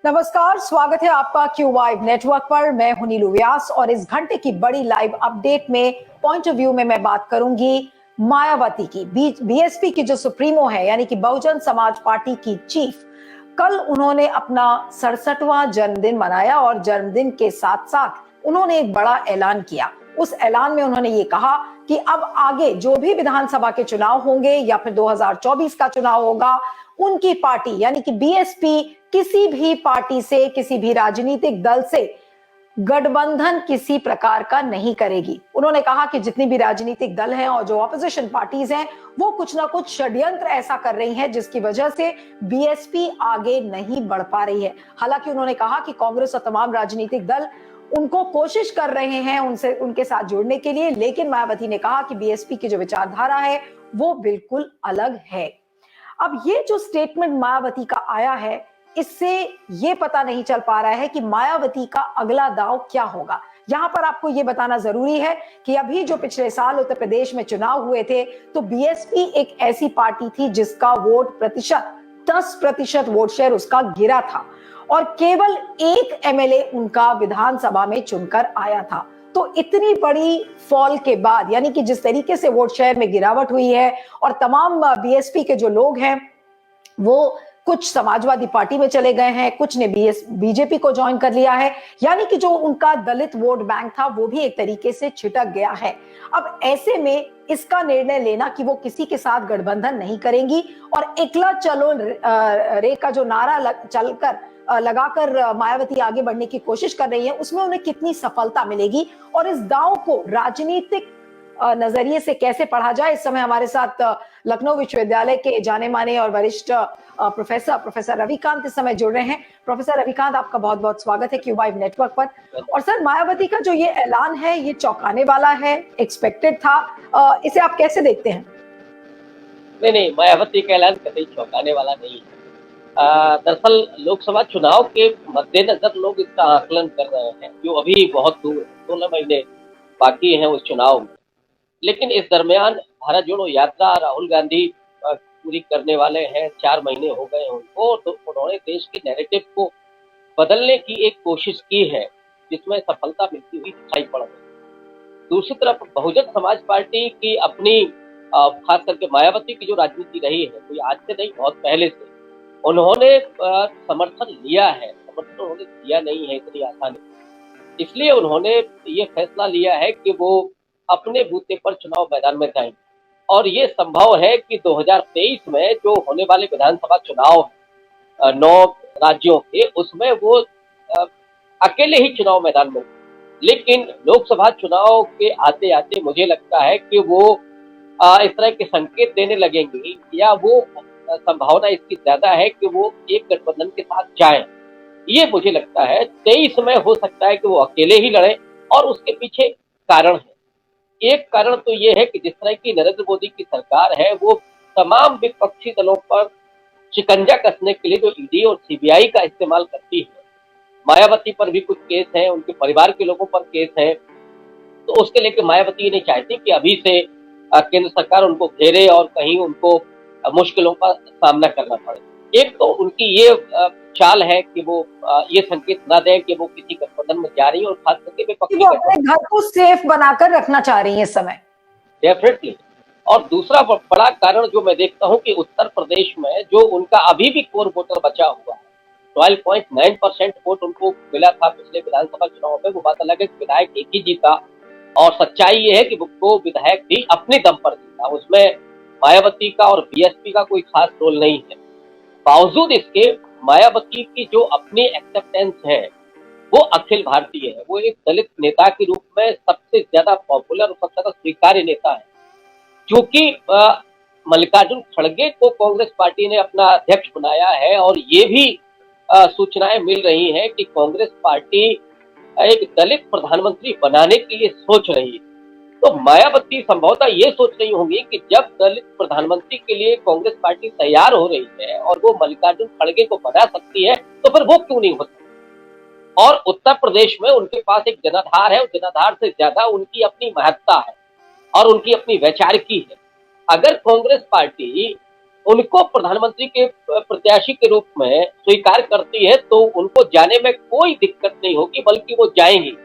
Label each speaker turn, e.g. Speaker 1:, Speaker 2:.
Speaker 1: नमस्कार, स्वागत है आपका क्यू वाइव नेटवर्क पर। मैं हूं नीलू व्यास और इस घंटे की बड़ी लाइव अपडेट में पॉइंट ऑफ व्यू में मैं बात करूंगी मायावती की। बीएसपी की जो सुप्रीमो है, यानी कि बहुजन समाज पार्टी की चीफ, कल उन्होंने अपना 67वां जन्मदिन मनाया और जन्मदिन के साथ साथ उन्होंने एक बड़ा ऐलान किया। उस ऐलान में उन्होंने ये कहा कि अब आगे जो भी विधानसभा के चुनाव होंगे या फिर 2024 का चुनाव होगा, उनकी पार्टी यानी कि बीएसपी किसी भी पार्टी से, किसी भी राजनीतिक दल से गठबंधन किसी प्रकार का नहीं करेगी। उन्होंने कहा कि जितनी भी राजनीतिक दल हैं और जो ऑपोजिशन पार्टीज हैं, वो कुछ ना कुछ षड्यंत्र ऐसा कर रही हैं जिसकी वजह से बीएसपी आगे नहीं बढ़ पा रही है। हालांकि उन्होंने कहा कि कांग्रेस और तमाम राजनीतिक दल उनको कोशिश कर रहे हैं उनसे उनके साथ जुड़ने के लिए, लेकिन मायावती ने कहा कि बीएसपी की जो विचारधारा है वो बिल्कुल अलग है। अब ये जो स्टेटमेंट मायावती का आया है, इससे ये पता नहीं चल पा रहा है कि मायावती का अगला दांव क्या होगा। यहां पर आपको ये बताना जरूरी है कि अभी जो पिछले साल उत्तर प्रदेश में चुनाव हुए थे, तो बीएसपी एक ऐसी पार्टी थी जिसका वोट प्रतिशत 10% वोट शेयर उसका गिरा था और केवल एक एमएलए उनका विधानसभा में चुनकर आया था। तो इतनी बड़ी फॉल के बाद, यानी कि जिस तरीके से वोट शेयर में गिरावट हुई है और तमाम बीएसपी के जो लोग हैं वो कुछ समाजवादी पार्टी में चले गए हैं, कुछ ने बीजेपी को ज्वाइन कर लिया है, यानी कि जो उनका दलित वोट बैंक था वो भी एक तरीके से छिटक गया है। अब ऐसे में इसका निर्णय लेना कि वो किसी के साथ गठबंधन नहीं करेंगी और एकला चलो रे का जो नारा चलकर लगाकर मायावती आगे बढ़ने की कोशिश कर रही है, उसमें उन्हें कितनी सफलता मिलेगी और इस दांव को राजनीतिक नजरिए से कैसे पढ़ा जाए। इस समय हमारे साथ लखनऊ विश्वविद्यालय के जाने माने और वरिष्ठ प्रोफेसर रविकांत इस समय जुड़ रहे हैं। प्रोफेसर रविकांत, आपका बहुत बहुत स्वागत है क्यू वाइव नेटवर्क पर। और सर, मायावती का जो ये ऐलान है ये चौंकाने वाला है, एक्सपेक्टेड था, इसे आप कैसे देखते हैं?
Speaker 2: नहीं, मायावती का ऐलान कतई चौंकाने वाला नहीं है। दरअसल लोकसभा चुनाव के मद्देनजर लोग इसका आकलन कर रहे हैं, जो अभी बहुत दूर 16 महीने बाकी हैं उस चुनाव में। लेकिन इस दरमियान भारत जोड़ो यात्रा राहुल गांधी पूरी करने वाले हैं, 4 महीने हो गए उनको, तो उन्होंने देश के नैरेटिव को बदलने की एक कोशिश की है, जिसमें सफलता मिलती हुई दिखाई पड़ रही है। दूसरी तरफ बहुजन समाज पार्टी की अपनी खास करके मायावती की जो राजनीति रही है, कोई आज से नहीं, बहुत पहले से उन्होंने समर्थन लिया है, समर्थन उन्होंने दिया नहीं है इतनी आसानी। इसलिए उन्होंने ये फैसला लिया है कि वो अपने बूते पर चुनाव मैदान में जाएंगे और ये संभव है कि 2023 में जो होने वाले विधानसभा चुनाव 9 राज्यों के, उसमें वो अकेले ही चुनाव मैदान में। लेकिन लोकसभा चुनाव के आते आते मुझे लगता है कि वो इस तरह के संकेत देने लगेंगे, या वो संभावना इसकी ज्यादा है कि वो एक गठबंधन के साथ जाएं। ये मुझे लगता है 23 में हो सकता है कि वो अकेले ही लड़े, और उसके पीछे कारण है। एक कारण तो ये है कि जिस तरह की नरेंद्र मोदी की सरकार है, वो तमाम विपक्षी दलों पर शिकंजा कसने के लिए जो ईडी और सीबीआई का इस्तेमाल करती है, मायावती पर भी कुछ केस हैं, उनके परिवार के लोगों पर केस है, तो उसके लेके मायावती ये नहीं चाहती कि अभी से केंद्र सरकार उनको घेरे और कहीं उनको मुश्किलों का सामना करना पड़े। एक तो उनकी ये चाल है कि वो ये संकेत ना दें कि वो किसी गठबंधन में जा रही है, और खास करके विपक्षी
Speaker 1: अपने घर को सेफ बनाकर रखना चाह रही है इस समय।
Speaker 2: डेफिनेटली। और दूसरा बड़ा कारण जो मैं देखता हूं कि उत्तर प्रदेश में जो उनका अभी भी कोर वोटर बचा हुआ है, 12.9% वोट उनको मिला था पिछले विधानसभा चुनाव में। वो बात अलग है कि विधायक एक ही जीता, और सच्चाई ये है कि वो विधायक भी अपने दम पर जीता, उसमें मायावती का और बीएसपी का कोई खास रोल नहीं है। बावजूद इसके मायावती की जो अपनी एक्सेप्टेंस है वो अखिल भारतीय है। वो एक दलित नेता के रूप में सबसे ज्यादा पॉपुलर और सबसे ज्यादा स्वीकार्य नेता है। क्योंकि मल्लिकार्जुन खड़गे को कांग्रेस पार्टी ने अपना अध्यक्ष बनाया है, और ये भी सूचनाएं मिल रही हैं कि कांग्रेस पार्टी एक दलित प्रधानमंत्री बनाने के लिए सोच रही है। तो मायावती संभवतः ये सोच रही होंगी कि जब दलित प्रधानमंत्री के लिए कांग्रेस पार्टी तैयार हो रही है और वो मल्लिकार्जुन खड़गे को बना सकती है, तो फिर वो क्यों नहीं हो सकती। और उत्तर प्रदेश में उनके पास एक जनाधार है, उस जनाधार से ज्यादा उनकी अपनी महत्ता है और उनकी अपनी वैचारिकी है। अगर कांग्रेस पार्टी उनको प्रधानमंत्री के प्रत्याशी के रूप में स्वीकार करती है तो उनको जाने में कोई दिक्कत नहीं होगी, बल्कि वो जाएंगी।